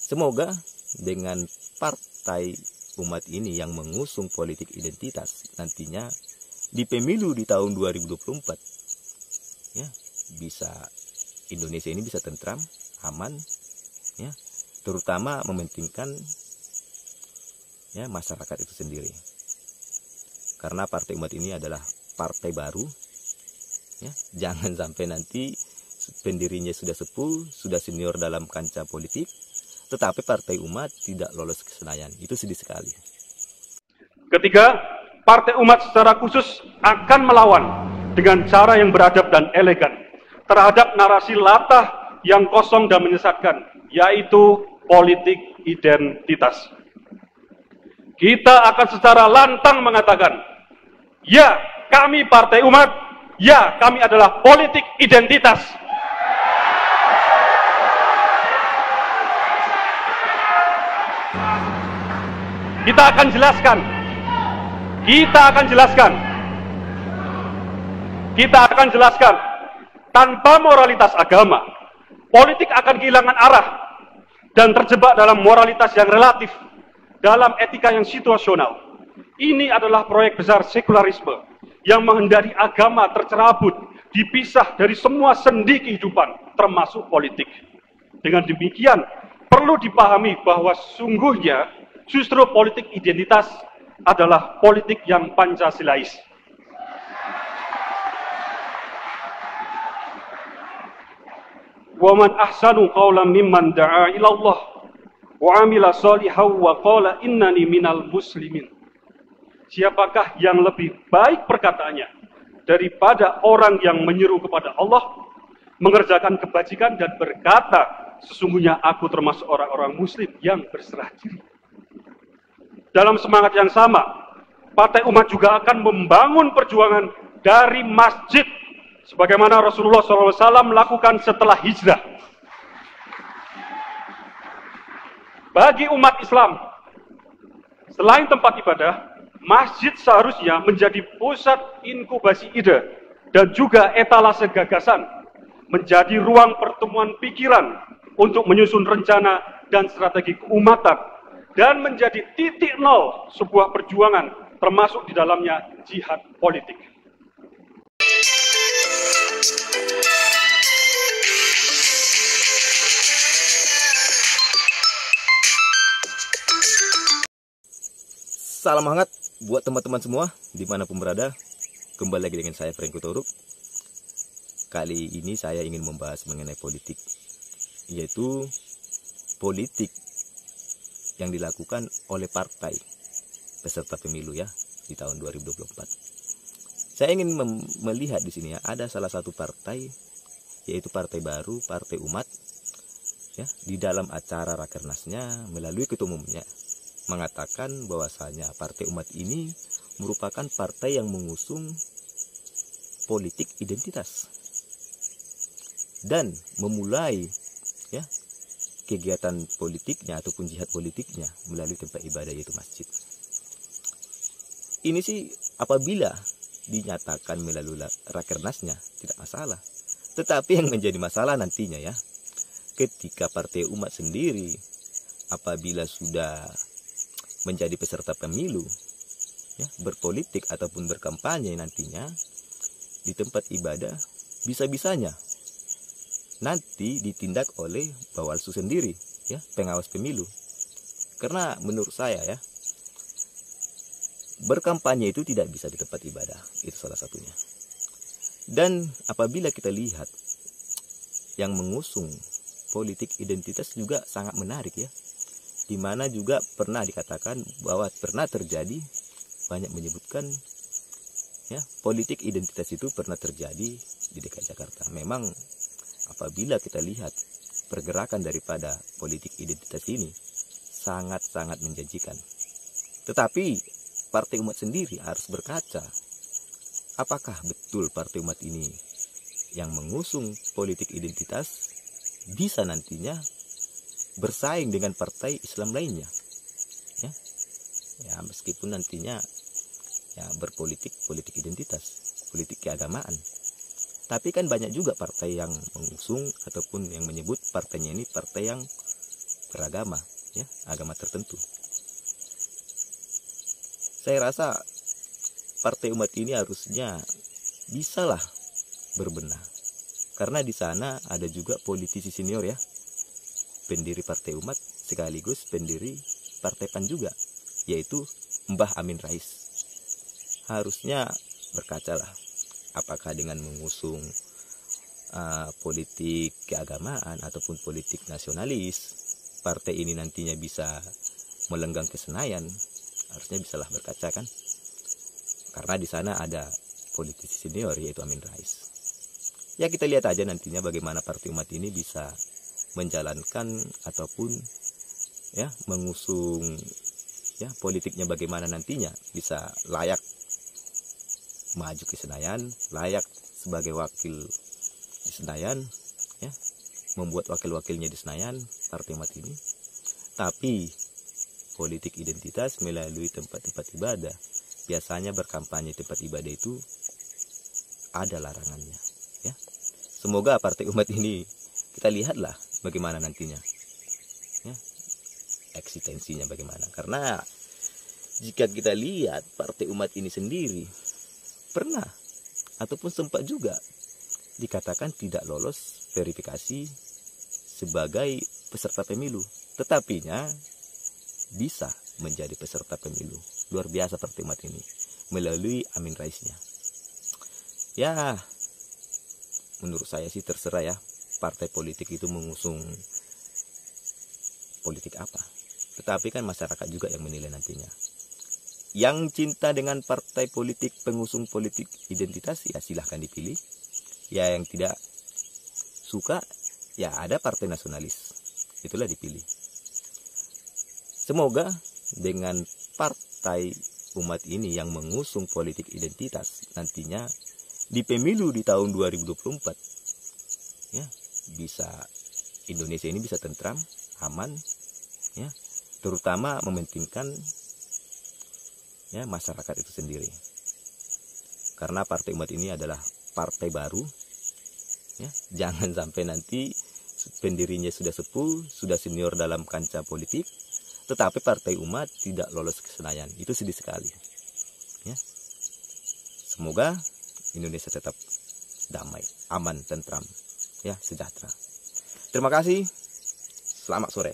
Semoga dengan partai umat ini yang mengusung politik identitas nantinya di pemilu di tahun 2024 ya bisa Indonesia ini bisa tentram, aman ya, terutama mementingkan ya masyarakat itu sendiri. Karena partai umat ini adalah partai baru ya, jangan sampai nanti pendirinya sudah sepuh, sudah senior dalam kancah politik, tetapi partai umat tidak lolos ke Senayan. Itu sedih sekali. Ketiga, partai umat secara khusus akan melawan dengan cara yang beradab dan elegan terhadap narasi latah yang kosong dan menyesatkan, yaitu politik identitas. Kita akan secara lantang mengatakan, ya kami partai umat, ya kami adalah politik identitas. Kita akan jelaskan, tanpa moralitas agama, politik akan kehilangan arah dan terjebak dalam moralitas yang relatif, dalam etika yang situasional. Ini adalah proyek besar sekularisme yang menghendaki agama tercerabut, dipisah dari semua sendi kehidupan, termasuk politik. Dengan demikian, perlu dipahami bahwa sungguhnya justru politik identitas adalah politik yang Pancasilais. Wa man ahsanu qawlan mimman da'a ila Allah wa amila shalihan wa qala innani minal muslimin. Siapakah yang lebih baik perkataannya daripada orang yang menyeru kepada Allah, mengerjakan kebajikan dan berkata, sesungguhnya aku termasuk orang-orang muslim yang berserah diri. Dalam semangat yang sama, partai umat juga akan membangun perjuangan dari masjid sebagaimana Rasulullah SAW melakukan setelah hijrah. Bagi umat Islam, selain tempat ibadah, masjid seharusnya menjadi pusat inkubasi ide dan juga etalase gagasan, menjadi ruang pertemuan pikiran untuk menyusun rencana dan strategi keumatan, dan menjadi titik nol sebuah perjuangan, termasuk di dalamnya jihad politik. Salam hangat buat teman-teman semua dimanapun berada. Kembali lagi dengan saya Frank Kutoruk. Kali ini saya ingin membahas mengenai politik, yaitu politik yang dilakukan oleh partai peserta pemilu ya di tahun 2024. Saya ingin melihat di sini ya, ada salah satu partai, yaitu partai baru, Partai Umat ya, di dalam acara rakernasnya melalui ketua umumnya mengatakan bahwasanya Partai Umat ini merupakan partai yang mengusung politik identitas dan memulai ya kegiatan politiknya ataupun jihad politiknya melalui tempat ibadah yaitu masjid. Ini sih apabila dinyatakan melalui rakernasnya tidak masalah. Tetapi yang menjadi masalah nantinya ya, ketika Partai Umat sendiri apabila sudah menjadi peserta pemilu ya, berpolitik ataupun berkampanye nantinya di tempat ibadah, bisa-bisanya nanti ditindak oleh Bawaslu sendiri ya, pengawas pemilu. Karena menurut saya ya, berkampanye itu tidak bisa di tempat ibadah, itu salah satunya. Dan apabila kita lihat yang mengusung politik identitas juga sangat menarik ya, di mana juga pernah dikatakan bahwa pernah terjadi, banyak menyebutkan ya, politik identitas itu pernah terjadi di DKI Jakarta. Memang apabila kita lihat pergerakan daripada politik identitas ini sangat-sangat menjanjikan. Tetapi Partai Umat sendiri harus berkaca, apakah betul Partai Umat ini yang mengusung politik identitas bisa nantinya bersaing dengan partai Islam lainnya ya, ya meskipun nantinya ya berpolitik identitas, politik keagamaan. Tapi kan banyak juga partai yang mengusung ataupun yang menyebut partainya ini partai yang beragama, ya, agama tertentu. Saya rasa Partai Umat ini harusnya bisalah berbenah, karena di sana ada juga politisi senior, ya, pendiri Partai Umat sekaligus pendiri Partai PAN juga, yaitu Mbah Amin Rais. Harusnya berkacalah, apakah dengan mengusung politik keagamaan ataupun politik nasionalis, partai ini nantinya bisa melenggang ke Senayan. Harusnya bisalah berkaca, kan, karena di sana ada politisi senior yaitu Amin Rais. Ya, kita lihat aja nantinya bagaimana Partai Umat ini bisa menjalankan ataupun, ya, mengusung, ya, politiknya bagaimana nantinya bisa layak maju ke Senayan, layak sebagai wakil di Senayan, ya, membuat wakil-wakilnya di Senayan Partai Umat ini. Tapi politik identitas melalui tempat-tempat ibadah, biasanya berkampanye tempat ibadah itu ada larangannya, ya. Semoga Partai Umat ini kita lihatlah bagaimana nantinya, ya, eksistensinya bagaimana. Karena jika kita lihat Partai Umat ini sendiri pernah ataupun sempat juga dikatakan tidak lolos verifikasi sebagai peserta pemilu, tetapinya bisa menjadi peserta pemilu. Luar biasa Partai Umat ini melalui Amin Raisnya. Ya, menurut saya sih terserah, ya, partai politik itu mengusung politik apa, tetapi kan masyarakat juga yang menilai nantinya. Yang cinta dengan partai politik pengusung politik identitas, ya silahkan dipilih. Ya, yang tidak suka, ya ada partai nasionalis, itulah dipilih. Semoga dengan Partai Umat ini yang mengusung politik identitas, nantinya di pemilu di tahun 2024, ya, bisa Indonesia ini bisa tentram, aman, ya, terutama mementingkan, ya, masyarakat itu sendiri. Karena Partai Umat ini adalah partai baru, ya, jangan sampai nanti pendirinya sudah sepuh, sudah senior dalam kancah politik, tetapi Partai Umat tidak lolos ke Senayan. Itu sedih sekali, ya. Semoga Indonesia tetap damai, aman, tentram, ya, sejahtera. Terima kasih. Selamat sore.